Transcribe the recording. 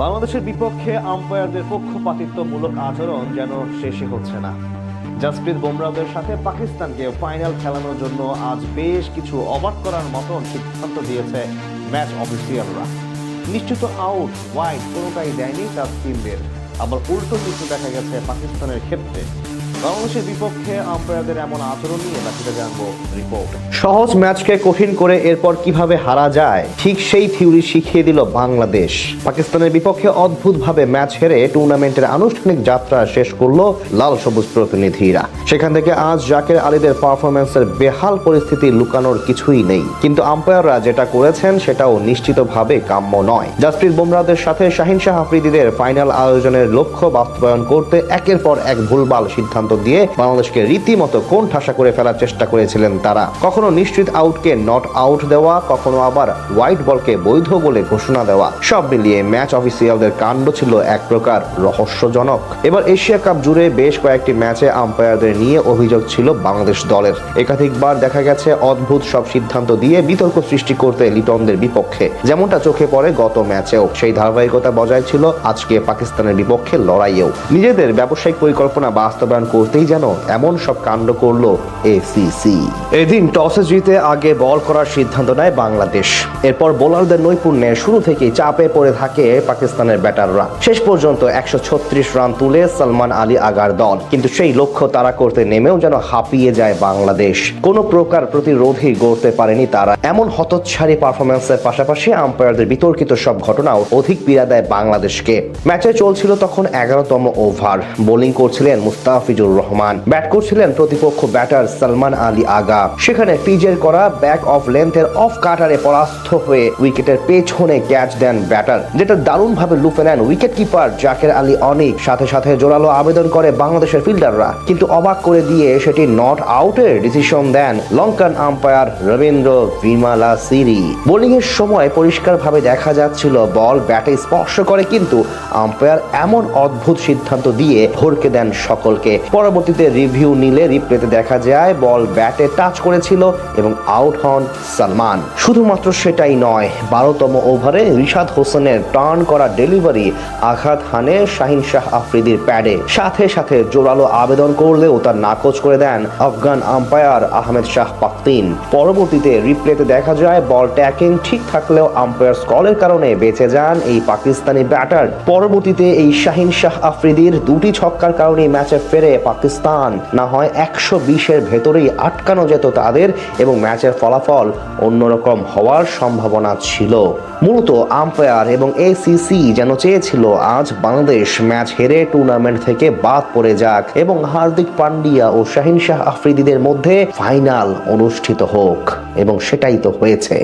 বাংলাদেশের বিপক্ষে আম্পায়ারদের পক্ষপাতিত্বমূলক আচরণ যেন শেষে হচ্ছে না। জাসপ্রীত বুমরাহদের সাথে পাকিস্তানকে ফাইনাল খেলানোর জন্য আজ বেশ কিছু অবাক করার মতন সিদ্ধান্ত দিয়েছে ম্যাচ অফিসিয়ালরা। নিশ্চিত আউট, ওয়াইড কোনোটাই দেয়নি তাসকিনদের। আবার উল্টো কিছু দেখা গেছে পাকিস্তানের ক্ষেত্রে। বাংলাদেশের বিপক্ষে আম্পায়ারদের এমন আচরণ নিয়ে বাকিটা জানবো রিপোর্ট। সহজ ম্যাচকে কঠিন করে এরপর কিভাবে হারা যায়, ঠিক সেই থিওরি শিখিয়ে দিল বাংলাদেশ। পাকিস্তানের বিপক্ষে অদ্ভুতভাবে ম্যাচ হেরে টুর্নামেন্টের আনুষ্ঠানিক যাত্রা শেষ করলো লাল সবুজ প্রতিনিধিরা। সেখান থেকে আজ জাকের আলীদের পারফরমেন্সের বেহাল পরিস্থিতি লুকানোর কিছুই নেই, কিন্তু আম্পায়াররা যেটা করেছেন সেটাও নিশ্চিতভাবে কাম্য নয়। জাসপ্রীত বুমরাহদের সাথে শাহিন শাহ আফ্রিদিদের ফাইনাল আয়োজনের লক্ষ্য বাস্তবায়ন করতে একের পর এক ভুলভাল সিদ্ধান্ত দিয়ে বাংলাদেশকে রীতিমতো কোণঠাসা করে ফেলার চেষ্টা করেছিলেন তারা। কখনো নিশ্চিত আউটকে নট আউট দেওয়া, কখনো আবার হোয়াইট বলকে বৈধ বলে ঘোষণা দেওয়া। সব মিলিয়ে ম্যাচ অফিসিয়ালদের কাণ্ড ছিল এক প্রকার রহস্যজনক। এবার এশিয়া কাপ জুড়ে বেশ কয়েকটি ম্যাচে আম্পায়ারদের নিয়ে অভিযোগ ছিল বাংলাদেশ দলের। একাধিকবার দেখা গেছে অদ্ভুত সব সিদ্ধান্ত দিয়ে বিতর্ক সৃষ্টি করতে লিটনদের বিপক্ষে, যেমনটা চোখে পড়ে গত ম্যাচেও। সেই ধারাবাহিকতা বজায় ছিল আজকে পাকিস্তানের বিপক্ষে লড়াইয়েও। নিজেদের ব্যবসায়িক পরিকল্পনা বাস্তবায়ন করতেই যেন এমন সব কাণ্ড করলো এসিসি। এদিন টসে জিতে আগে বল করার সিদ্ধান্ত নেয় বাংলাদেশ। এরপর বোলারদের নৈপুণ্যে শুরু থেকেই চাপে পড়ে থাকে পাকিস্তানের ব্যাটাররা। শেষ পর্যন্ত 136 রান তুলে সালমান আলী আগার দল, কিন্তু সেই লক্ষ্য তারা করতে নেমেও যেন হাঁপিয়ে যায় বাংলাদেশ। কোনো প্রকার প্রতিরোধই গড়তে পারেনি তারা। এমন হতচ্ছাড়ি পারফরমেন্সের পাশাপাশি আম্পায়ারদের বিতর্কিত সব ঘটনাও অধিক পীড়া দেয় বাংলাদেশকে। ম্যাচে চলছিল তখন 11তম ওভার। বোলিং করছিলেন মুস্তাফিজুর রহমান, ব্যাট করছিলেন প্রতিপক্ষ ব্যাটার সালমান আলী আগা। সেখানে ফিজের করা ব্যাক অফ লেন্থের অফ কাটারে পরাস্ত হয়ে উইকেটের পেছনে ক্যাচ দেন ব্যাটার, যেটা দারুণভাবে লুফে নেন উইকেট কিপার জাকের আলী অনিক। সাথে সাথে জোরালো আবেদন করে বাংলাদেশের ফিল্ডাররা, কিন্তু অবাক করে দিয়ে সেটি নট আউটের ডিসিশন দেন লঙ্কান আম্পায়ার রবীন্দ্র ভিমালাসিরি। বোলিং এর সময় পরিষ্কারভাবে দেখা যাচ্ছিল বল ব্যাটে স্পর্শ করে, কিন্তু আম্পায়ার এমন অদ্ভুত সিদ্ধান্ত দিয়ে ভরকে দেন সকলকে। পরবর্তীতে রিভিউ নিলে রিপ্লেতে দেখা যায় বল ব্যাটে টাচ করেছিল এবং আউট হন সালমান। শুধুমাত্র সেটাই নয়, 12তম ওভারে রিশাদ হোসেনের টার্ন করা ডেলিভারি আঘাত হানে শাহিন শাহ আফ্রিদির প্যাডে। সাথে সাথে জোরালো আবেদন করলেও তার নাকচ করে দেন আফগান আম্পায়ার আহমেদ শাহ পাখতিন। পরবর্তীতে রিপ্লেতে দেখা যায় বল ট্যাকিং ঠিক থাকলেও আম্পায়ার স্কলের কারণে বেঁচে যান এই পাকিস্তানি ব্যাটার। পরবর্তীতে এই শাহিন শাহ আফ্রিদির দুটি ছক্কার কারণে ম্যাচে ফেরে পাকিস্তান। না হয় 120-এর ভেতরেই আটকানো যেত তাদের এবং ম্যাচের ফলাফল অন্যরকম হওয়ার সম্ভাবনা ছিল। মূলত আম্পায়ার এবং এসিসি যেন চেয়েছিল আজ বাংলাদেশ ম্যাচ হেরে টুর্নামেন্ট থেকে বাদ পড়ে যাক এবং হার্দিক পান্ডিয়া ও শাহিন শাহ আফ্রিদিদের মধ্যে ফাইনাল অনুষ্ঠিত হোক, এবং সেটাই তো হয়েছে।